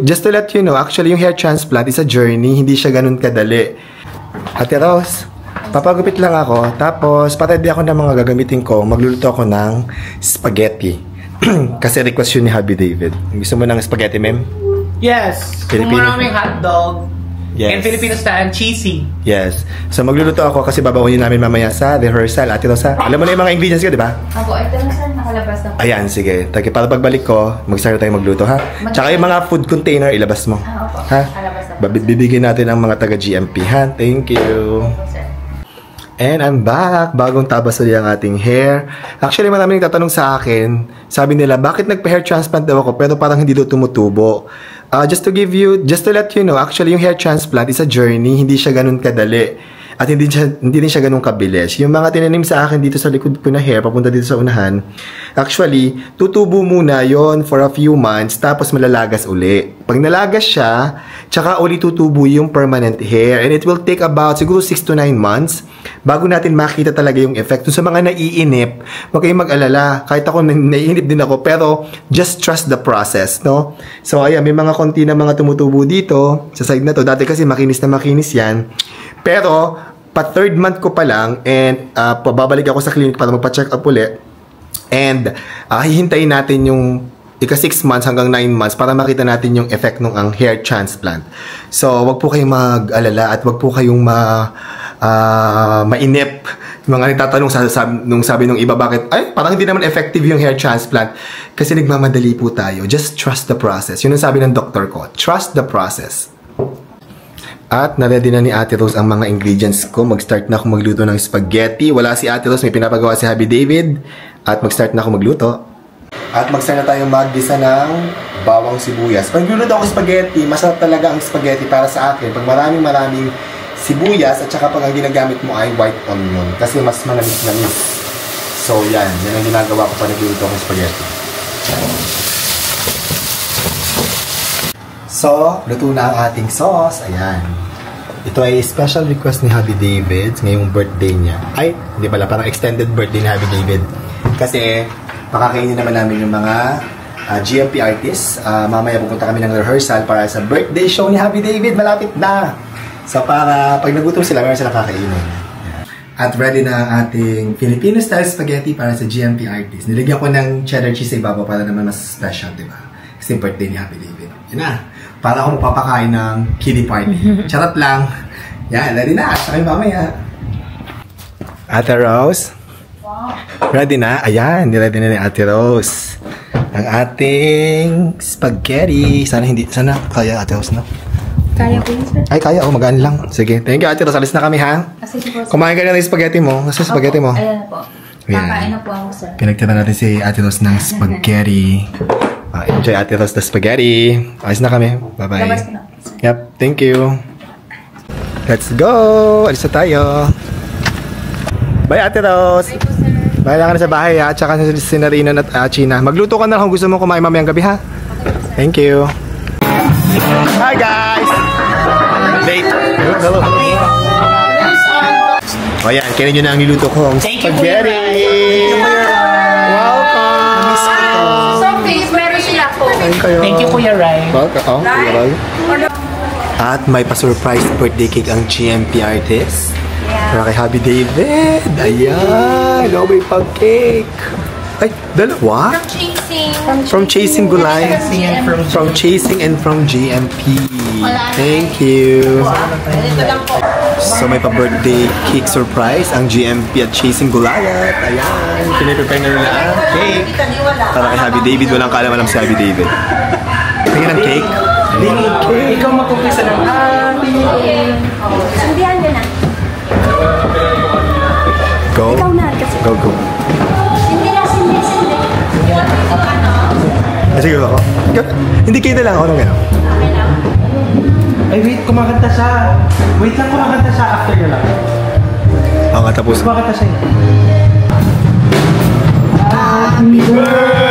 Just to let you know, actually yung hair transplant is a journey, hindi siya ganun kadali. Ate Rose, papagupit lang ako, tapos paready ako ng mga gagamitin ko, magluluto ako ng spaghetti. Kasi request yun ni Happy David. Gusto mo ng spaghetti, ma'am? Yes! Filipino. Kung maraming hotdog. Yes. And Filipino style, cheesy. Yes. So magluluto ako kasi babahunin namin mamaya sa rehearsal. Ate Rosa, alam mo na yung mga ingredients ko, di ba? Ako, ito na sir, nakalabas na po. Ayan, sige. Para pagbalik ko, mag-start tayo magluto, ha? Tsaka yung mga food container, ilabas mo. Opo. Ha? Alabas na po. Bibigyan natin ang mga taga-GMP, ha? Thank you. Opo, sir. And I'm back. Bagong tabas ulit ang ating hair. Actually, maraming nagtatanong sa akin. Sabi nila, bakit nagpa-hair transplant daw ako pero parang hindi daw tumutubo? Just to let you know, actually yung hair transplant is a journey, hindi siya ganun kadali. At hindi din siya ganun kabilis. Yung mga tinanim sa akin dito sa likod ko na hair, papunta dito sa unahan, actually, tutubo muna yon for a few months, tapos malalagas uli. Pag nalagas siya, tsaka uli tutubo yung permanent hair. And it will take about siguro 6 to 9 months bago natin makita talaga yung effect. So, sa mga naiinip, huwag kayong mag-alala. Kahit ako, naiinip din ako, pero just trust the process, no? So, ayan, may mga konti na mga tumutubo dito sa side na to. Dati kasi makinis na makinis yan. Pero, pa-third month ko pa lang, and babalik ako sa clinic para magpa-check up ulit. And, hihintayin natin yung ika 6 months hanggang 9 months para makita natin yung effect ng ang hair transplant. So, wag po kayong mag-alala at wag po kayong mainip. Mga nagtatanong nung sabi nung iba, bakit, ay, parang hindi naman effective yung hair transplant. Kasi nagmamadali po tayo. Just trust the process. Yun ang sabi ng doktor ko. Trust the process. At na-ready na ni Ate Rose ang mga ingredients ko. Mag-start na ako magluto ng spaghetti. Wala si Ate Rose, may pinapagawa si Happy David. At mag-start na ako magluto. At mag-start na tayong mag-gisa ng bawang sibuyas. Pag nagluluto ako spaghetti, masarap talaga ang spaghetti para sa akin. Pag maraming sibuyas at saka pag ang ginagamit mo ay white onion. Kasi mas manamis-namis. So yan ang ginagawa ko pag nagluluto akong spaghetti. So, luto na ang ating sauce. Ayan. Ito ay special request ni Happy David ngayong birthday niya. Ay, hindi pala. Parang extended birthday ni Happy David. Kasi, pakakainin naman namin yung mga GMP artists. Mamaya pupunta kami ng rehearsal para sa birthday show ni Happy David. Malapit na! So, para pag nagutom sila, meron silang kakainin. At ready na ang ating Filipino-style spaghetti para sa GMP artists. Niligyan ko ng cheddar cheese sa ibabaw para naman mas special, diba? Kasi birthday ni Happy David. Yan na. Para ako magpapakain ng kiddie party. Charot lang. Yan, ready na. Sakay mamaya. Ate Rose? Wow. Ready na? Ayan, ready na ni Ate Rose. Ang ating spaghetti. Sana kaya Ate Rose, no? Kaya po yun, sir? Ay, kaya. Magaan lang. Sige. Thank you, Ate Rose. Alis na kami, ha? Sige po, sir. Kumain ka na ng spaghetti mo. Kasi spaghetti mo. Ayan na po. Kakain na po ako, sir. Pinagtira natin si Ate Rose ng spaghetti. Enjoy Ate Rose the spaghetti. Alis na kami. Bye-bye. Labas ko na. Yep. Thank you. Let's go! Alis na tayo. Bye, Ate Rose. Bye po, sir. Bye lang ka na sa bahay, ha? Tsaka si Narina at China. Magluto ka na kung gusto mo kumain mamayang gabi, ha? Thank you. Hi, guys! Late. Hello. O yan, kaya nyo na ang niluto ko. Spaghetti! Thank you, Kuya Rai. Welcome. At may pa-surprise birthday cake ang GMP artist. Para kay Happy David. Ayan. Oh, may pag-cake. Ay, dalawa? From Chasing Gulay. From Chasing and from GMP. Thank you. So may pa-birthday cake surprise ang GMP at Chasing Gulayat. Ayan. Piniprepare na nila ang cake. Para kay Happy David. Walang kaalam-alam si Happy David. Tingin ang cake. Ikaw magpupisa ng happy. Sundihan nyo na. Go. Ikaw na. Go, go. Sindi na, sindi. Sige ako. Hindi kayo na lang ako nung gano'n. Okay lang. Ay, wait. Kumakanta siya. Wait lang, kumakanta siya after nyo lang. Ang katapos. Kumakanta siya. Happy birthday.